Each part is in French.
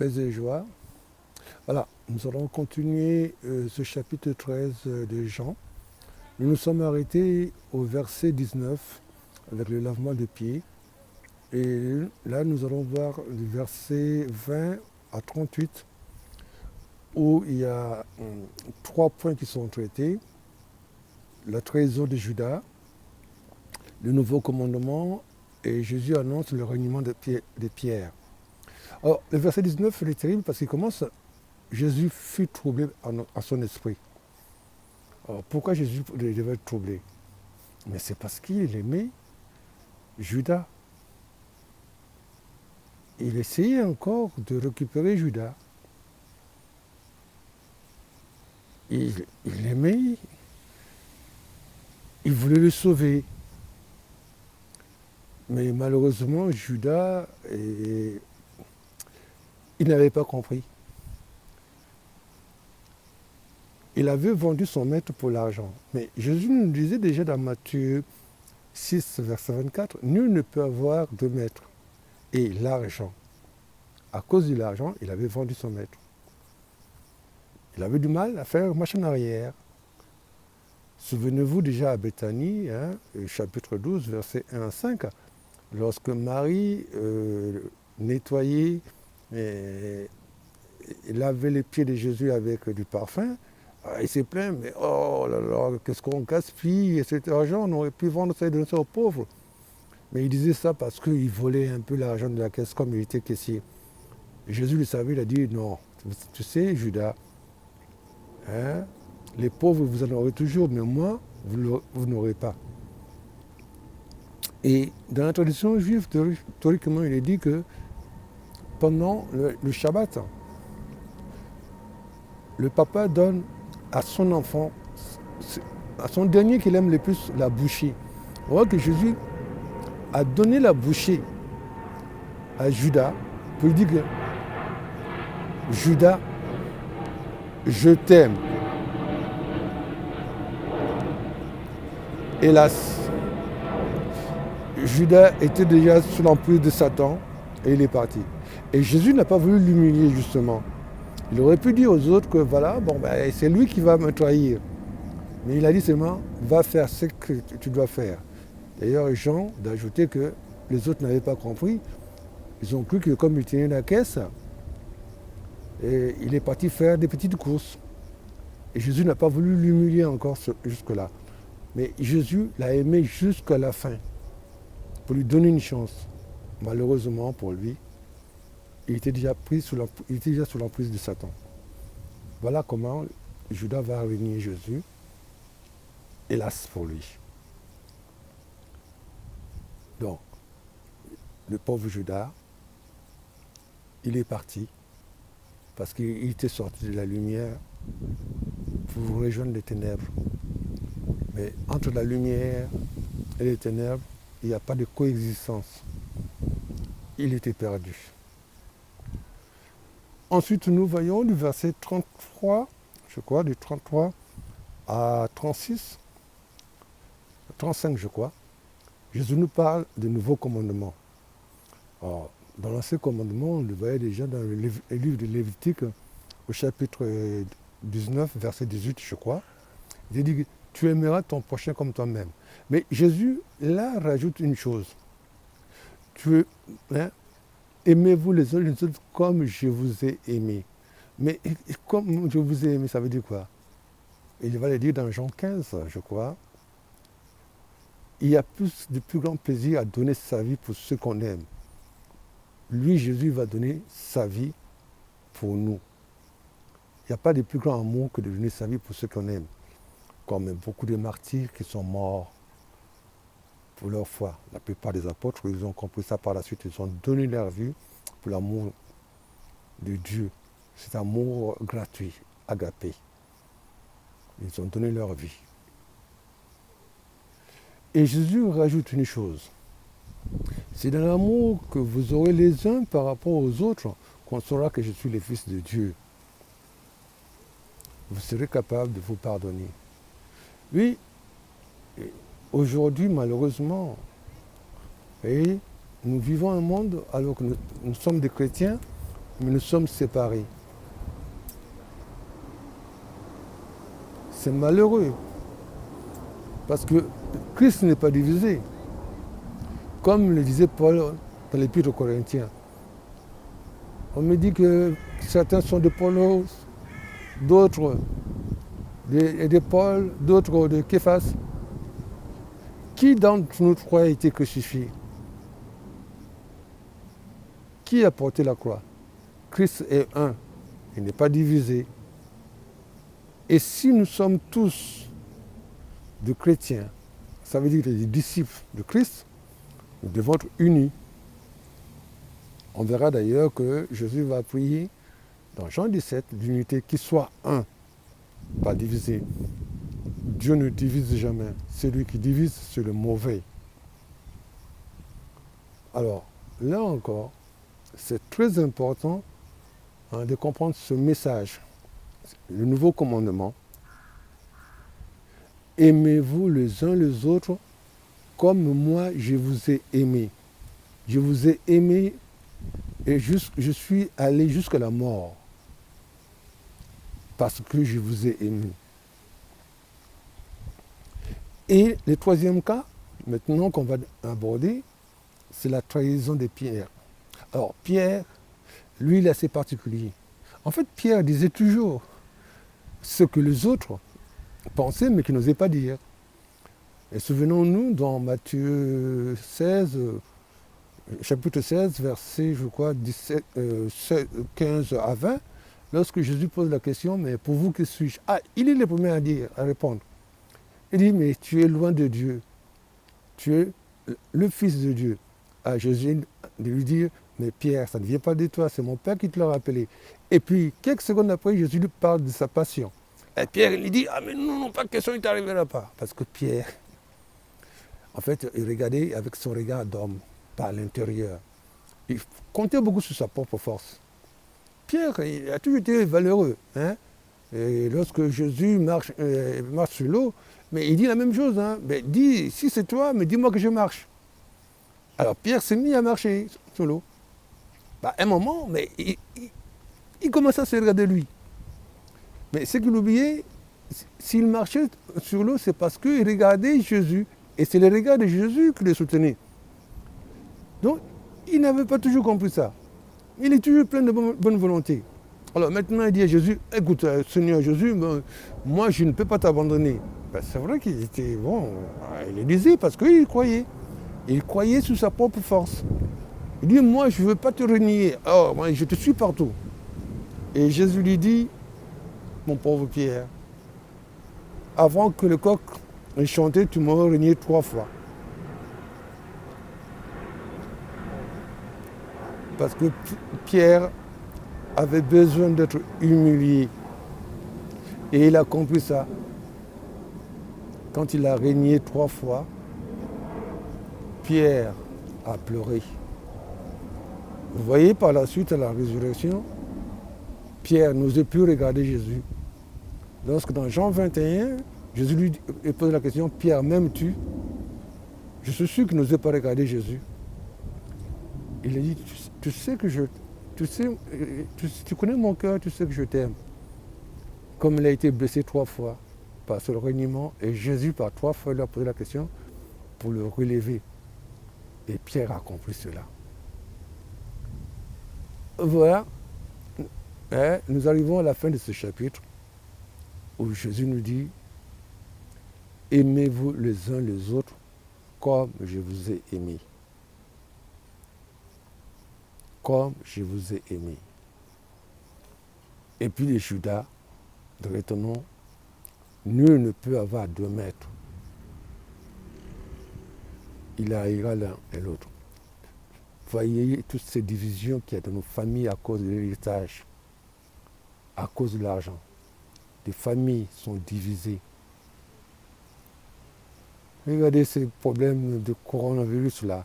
Paix et joie. Voilà, nous allons continuer ce chapitre 13 de Jean. Nous nous sommes arrêtés au verset 19 avec le lavement des pieds. Et là, nous allons voir le verset 20 à 38 où il y a 3 points qui sont traités. La trahison de Judas, le nouveau commandement et Jésus annonce le reniement de Pierre. Alors, le verset 19, il est terrible parce qu'il commence Jésus fut troublé à son esprit. Alors, pourquoi Jésus devait être troublé? Mais c'est parce qu'il aimait Judas. Il essayait encore de récupérer Judas. Il l'aimait, il voulait le sauver. Mais malheureusement, Judas, il n'avait pas compris. Il avait vendu son maître pour l'argent. Mais Jésus nous disait déjà dans Matthieu 6, verset 24, « Nul ne peut avoir deux maîtres. » Et l'argent. À cause de l'argent, il avait vendu son maître. Il avait du mal à faire marche en arrière. Souvenez-vous déjà à Béthanie, chapitre 12, verset 1 à 5, lorsque Marie nettoyait et lavait les pieds de Jésus avec du parfum, il s'est plaint, mais oh là là, qu'est-ce qu'on gaspille, et cet argent, on aurait pu vendre ça et donner ça aux pauvres. Mais il disait ça parce qu'il volait un peu l'argent de la caisse comme il était caissier. Et Jésus le savait, il a dit, non, tu sais, Judas, les pauvres, vous en aurez toujours, mais moi, vous n'aurez pas. Et dans la tradition juive, théoriquement, il est dit que pendant le Shabbat, le papa donne à son enfant, à son dernier qu'il aime le plus, la bouchée. On voit que Jésus a donné la bouchée à Judas pour lui dire que Judas, je t'aime. Hélas, Judas était déjà sous l'emprise de Satan et il est parti. Et Jésus n'a pas voulu l'humilier justement. Il aurait pu dire aux autres que voilà, c'est lui qui va me trahir. Mais il a dit seulement, va faire ce que tu dois faire. D'ailleurs, Jean d'ajouter que les autres n'avaient pas compris. Ils ont cru que comme il tenait la caisse, et il est parti faire des petites courses. Et Jésus n'a pas voulu l'humilier encore jusque-là. Mais Jésus l'a aimé jusqu'à la fin, pour lui donner une chance. Malheureusement pour lui, il était déjà sous l'emprise de Satan. Voilà comment Judas va renier Jésus, hélas pour lui. Donc, le pauvre Judas, il est parti parce qu'il était sorti de la lumière pour rejoindre les ténèbres. Mais entre la lumière et les ténèbres, il n'y a pas de coexistence. Il était perdu. Ensuite, nous voyons du verset 33, je crois, du 33 à 36, 35, je crois. Jésus nous parle de nouveaux commandements. Alors, dans l'Ancien commandement, on le voyait déjà dans le livre de Lévitique, au chapitre 19, verset 18, je crois. Il dit que tu aimeras ton prochain comme toi-même. Mais Jésus, là, rajoute une chose. Aimez-vous les autres comme je vous ai aimé. Mais comme je vous ai aimé, ça veut dire quoi? Il va le dire dans Jean 15, je crois. Il y a de plus grand plaisir à donner sa vie pour ceux qu'on aime. Lui, Jésus, va donner sa vie pour nous. Il n'y a pas de plus grand amour que de donner sa vie pour ceux qu'on aime. Comme beaucoup de martyrs qui sont morts pour leur foi. La plupart des apôtres, ils ont compris ça par la suite. Ils ont donné leur vie pour l'amour de Dieu. Cet amour gratuit, agapé. Ils ont donné leur vie. Et Jésus rajoute une chose. C'est dans l'amour que vous aurez les uns par rapport aux autres qu'on saura que je suis le Fils de Dieu. Vous serez capable de vous pardonner. Oui, aujourd'hui, malheureusement, nous vivons un monde, alors que nous sommes des chrétiens, mais nous sommes séparés. C'est malheureux, parce que Christ n'est pas divisé. Comme le disait Paul dans l'Épître aux Corinthiens. On me dit que certains sont de Paulos, d'autres de Paul, d'autres de Képhas. Qui d'entre nous trois a été crucifié? Qui a porté la croix? Christ est un, il n'est pas divisé. Et si nous sommes tous de chrétiens, ça veut dire des disciples de Christ, nous devons être unis. On verra d'ailleurs que Jésus va prier dans Jean 17 l'unité qui soit un, pas divisé. Dieu ne divise jamais. Celui qui divise, c'est le mauvais. Alors, là encore, c'est très important de comprendre ce message. Le nouveau commandement. Aimez-vous les uns les autres comme moi je vous ai aimé. Je vous ai aimé et je suis allé jusqu'à la mort parce que je vous ai aimé. Et le troisième cas, maintenant qu'on va aborder, c'est la trahison de Pierre. Alors Pierre, lui, il est assez particulier. En fait, Pierre disait toujours ce que les autres pensaient mais qu'ils n'osaient pas dire. Et souvenons-nous dans Matthieu 16, chapitre 16, verset, je crois, 15 à 20, lorsque Jésus pose la question, mais pour vous, que suis-je? Ah, il est le premier à répondre. Il dit, mais tu es loin de Dieu. Tu es le Fils de Dieu. À Jésus de lui dire, mais Pierre, ça ne vient pas de toi, c'est mon Père qui te l'a rappelé. Et puis, quelques secondes après, Jésus lui parle de sa passion. Et Pierre, il lui dit, ah mais non, pas de question, il ne t'arrivera pas. Parce que Pierre, en fait, il regardait avec son regard d'homme, par l'intérieur. Il comptait beaucoup sur sa propre force. Pierre, il a toujours été valeureux. Hein? Et lorsque Jésus marche sur l'eau, mais il dit la même chose. Hein? Mais dis, si c'est toi, mais dis-moi que je marche. Alors Pierre s'est mis à marcher sur l'eau. À un moment, mais il commençait à se regarder lui. Mais ce qu'il oubliait, s'il marchait sur l'eau, c'est parce qu'il regardait Jésus. Et c'est le regard de Jésus qui le soutenait. Donc, il n'avait pas toujours compris ça. Il est toujours plein de bonne volonté. Alors maintenant, il dit à Jésus, écoute, Seigneur Jésus, moi, je ne peux pas t'abandonner. Ben, c'est vrai qu'il était, bon, il le disait parce qu'il croyait. Il croyait sur sa propre force. Il dit, moi, je ne veux pas te renier. Oh, moi, je te suis partout. Et Jésus lui dit, mon pauvre Pierre, avant que le coq ait chanté, tu m'aurais renié 3 fois. Parce que Pierre avait besoin d'être humilié. Et il a compris ça. Quand il a renié 3 fois, Pierre a pleuré. Vous voyez, par la suite à la résurrection, Pierre n'osait plus regarder Jésus. Lorsque dans Jean 21, Jésus lui pose la question, Pierre, m'aimes-tu? Je suis sûr qu'il n'osait pas regarder Jésus. Il a dit, tu sais que tu connais mon cœur, tu sais que je t'aime. Comme il a été blessé 3 fois par ce reniement, et Jésus par 3 fois lui a posé la question pour le relever. Et Pierre a compris cela. Voilà, nous arrivons à la fin de ce chapitre où Jésus nous dit, aimez-vous les uns les autres comme je vous ai aimé. Comme je vous ai aimé. Et puis les Judas, retenons, nul ne peut avoir 2 maîtres. Il haïra l'un et l'autre. Voyez toutes ces divisions qu'il y a dans nos familles à cause de l'héritage, à cause de l'argent. Les familles sont divisées. Regardez ces problèmes de coronavirus là.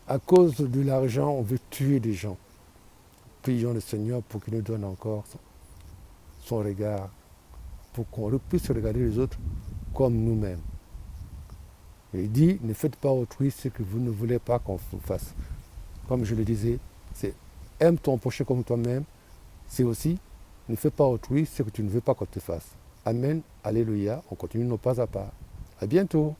À cause de l'argent, on veut tuer des gens. Prions le Seigneur pour qu'il nous donne encore son regard, pour qu'on puisse regarder les autres comme nous-mêmes. Il dit, ne faites pas autrui ce que vous ne voulez pas qu'on vous fasse. Comme je le disais, c'est aime ton prochain comme toi-même, c'est aussi ne fais pas autrui ce que tu ne veux pas qu'on te fasse. Amen, alléluia, on continue nos pas à pas. À bientôt.